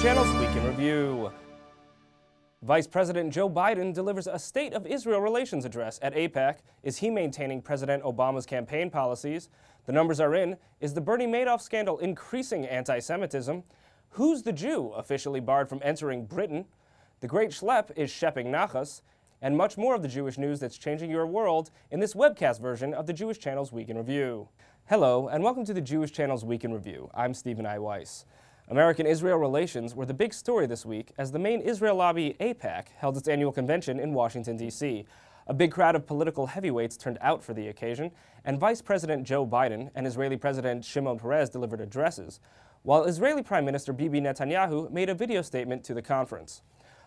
Channel's Week in Review. Vice President Joe Biden delivers a State of Israel Relations address at AIPAC. Is he maintaining President Obama's campaign policies? The numbers are in. Is the Bernie Madoff scandal increasing anti-Semitism? Who's the Jew officially barred from entering Britain? The Great Schlep is shepping nachas, and much more of the Jewish news that's changing your world in this webcast version of the Jewish Channel's Week in Review. Hello, and welcome to the Jewish Channel's Week in Review. I'm Stephen I. Weiss. American-Israel relations were the big story this week as the main Israel lobby, AIPAC, held its annual convention in Washington, D.C. A big crowd of political heavyweights turned out for the occasion, and Vice President Joe Biden and Israeli President Shimon Peres delivered addresses, while Israeli Prime Minister Bibi Netanyahu made a video statement to the conference.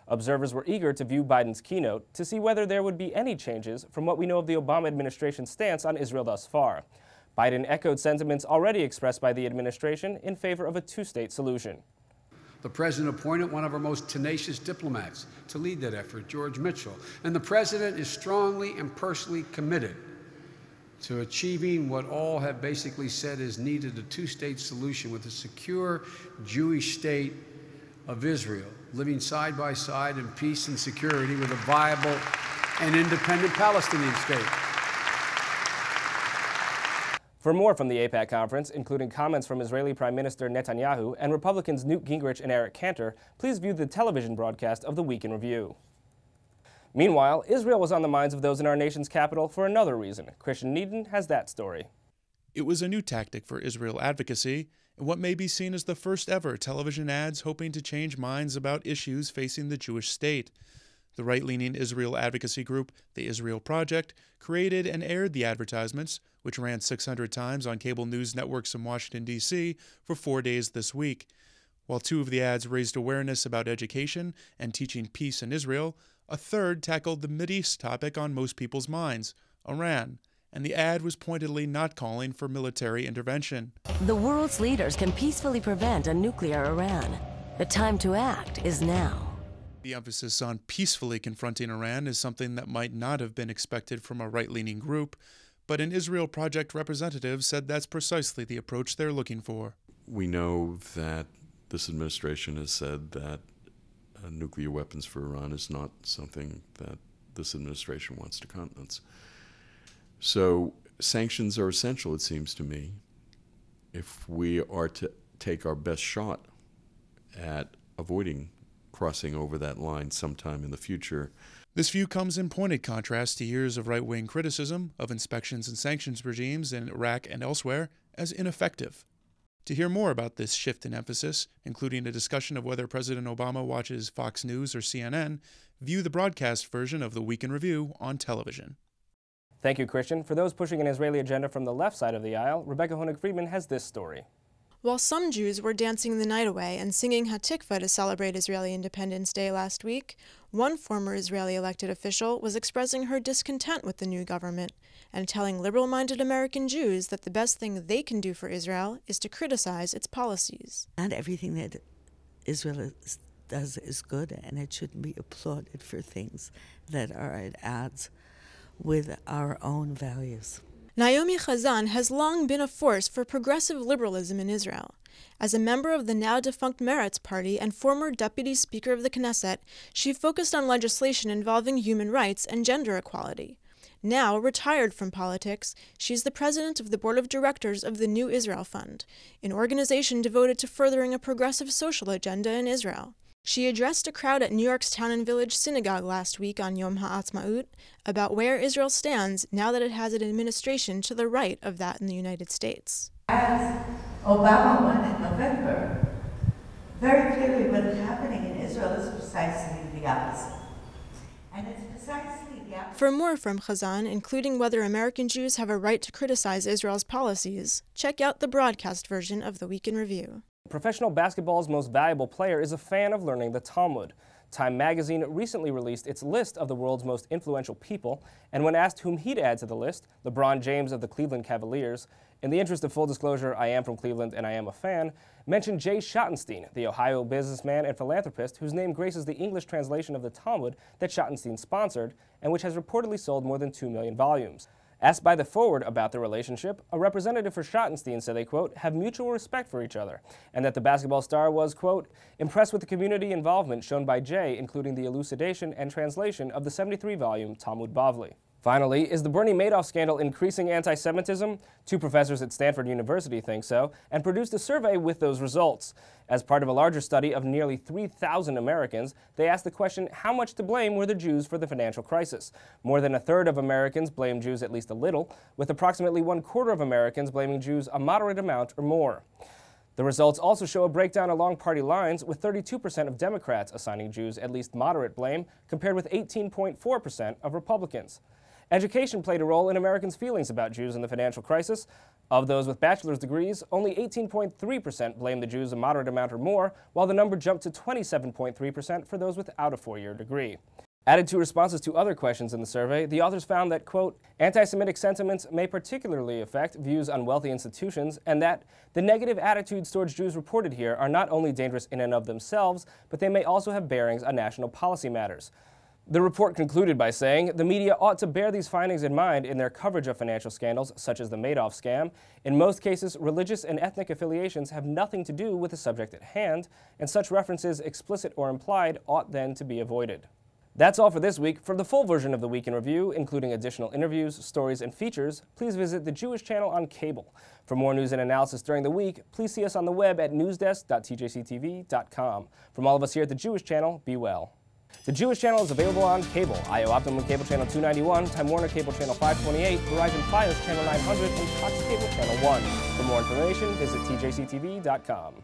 Observers were eager to view Biden's keynote to see whether there would be any changes from what we know of the Obama administration's stance on Israel thus far. Biden echoed sentiments already expressed by the administration in favor of a two-state solution. The president appointed one of our most tenacious diplomats to lead that effort, George Mitchell. And the president is strongly and personally committed to achieving what all have basically said is needed, a two-state solution with a secure Jewish state of Israel, living side by side in peace and security with a viable and independent Palestinian state. For more from the AIPAC conference, including comments from Israeli Prime Minister Netanyahu and Republicans Newt Gingrich and Eric Cantor, please view the television broadcast of the Week in Review. Meanwhile, Israel was on the minds of those in our nation's capital for another reason. Christian Needon has that story. It was a new tactic for Israel advocacy, and what may be seen as the first ever television ads hoping to change minds about issues facing the Jewish state. The right-leaning Israel advocacy group, the Israel Project, created and aired the advertisements, which ran 600 times on cable news networks in Washington, D.C. for 4 days this week. While two of the ads raised awareness about education and teaching peace in Israel, a third tackled the Mideast topic on most people's minds, Iran, and the ad was pointedly not calling for military intervention. The world's leaders can peacefully prevent a nuclear Iran. The time to act is now. The emphasis on peacefully confronting Iran is something that might not have been expected from a right-leaning group, but an Israel Project representative said that's precisely the approach they're looking for. We know that this administration has said that nuclear weapons for Iran is not something that this administration wants to countenance. So sanctions are essential, it seems to me, if we are to take our best shot at avoiding crossing over that line sometime in the future. This view comes in pointed contrast to years of right-wing criticism of inspections and sanctions regimes in Iraq and elsewhere as ineffective. To hear more about this shift in emphasis, including a discussion of whether President Obama watches Fox News or CNN, view the broadcast version of the Week in Review on television. Thank you, Christian. For those pushing an Israeli agenda from the left side of the aisle, Rebecca Honig-Friedman has this story. While some Jews were dancing the night away and singing Hatikva to celebrate Israeli Independence Day last week, one former Israeli elected official was expressing her discontent with the new government and telling liberal-minded American Jews that the best thing they can do for Israel is to criticize its policies. Not everything that Israel does is good, and it shouldn't be applauded for things that are at odds with our own values. Naomi Chazan has long been a force for progressive liberalism in Israel. As a member of the now-defunct Meretz party and former deputy speaker of the Knesset, she focused on legislation involving human rights and gender equality. Now, retired from politics, she's the president of the board of directors of the New Israel Fund, an organization devoted to furthering a progressive social agenda in Israel. She addressed a crowd at New York's Town and Village Synagogue last week on Yom HaAtzmaut about where Israel stands now that it has an administration to the right of that in the United States. As Obama won in November, very clearly what is happening in Israel is precisely the opposite. And it's precisely the opposite. For more from Chazan, including whether American Jews have a right to criticize Israel's policies, check out the broadcast version of the Week in Review. Professional basketball's most valuable player is a fan of learning the Talmud. Time magazine recently released its list of the world's most influential people, and when asked whom he'd add to the list, LeBron James of the Cleveland Cavaliers, in the interest of full disclosure, I am from Cleveland and I am a fan, mentioned Jay Schottenstein, the Ohio businessman and philanthropist whose name graces the English translation of the Talmud that Schottenstein sponsored and which has reportedly sold more than 2 million volumes. Asked by The Forward about the relationship, a representative for Schottenstein said they, quote, have mutual respect for each other, and that the basketball star was, quote, impressed with the community involvement shown by Jay, including the elucidation and translation of the 73-volume Talmud Bavli. Finally, is the Bernie Madoff scandal increasing anti-Semitism? 2 professors at Stanford University think so, and produced a survey with those results. As part of a larger study of nearly 3,000 Americans, they asked the question, how much to blame were the Jews for the financial crisis? More than a third of Americans blame Jews at least a little, with approximately 1/4 of Americans blaming Jews a moderate amount or more. The results also show a breakdown along party lines, with 32% of Democrats assigning Jews at least moderate blame, compared with 18.4% of Republicans. Education played a role in Americans' feelings about Jews in the financial crisis. Of those with bachelor's degrees, only 18.3% blamed the Jews a moderate amount or more, while the number jumped to 27.3% for those without a 4-year degree. Added to responses to other questions in the survey, the authors found that, quote, anti-Semitic sentiments may particularly affect views on wealthy institutions, and that the negative attitudes towards Jews reported here are not only dangerous in and of themselves, but they may also have bearings on national policy matters. The report concluded by saying the media ought to bear these findings in mind in their coverage of financial scandals such as the Madoff scam. In most cases, religious and ethnic affiliations have nothing to do with the subject at hand, and such references, explicit or implied, ought then to be avoided. That's all for this week. For the full version of the Week in Review, including additional interviews, stories, and features, please visit the Jewish Channel on cable. For more news and analysis during the week, please see us on the web at newsdesk.tjctv.com. From all of us here at the Jewish Channel, be well. The Jewish Channel is available on cable, IO Optimum Cable Channel 291, Time Warner Cable Channel 528, Verizon Fios Channel 900, and Cox Cable Channel 1. For more information, visit tjctv.com.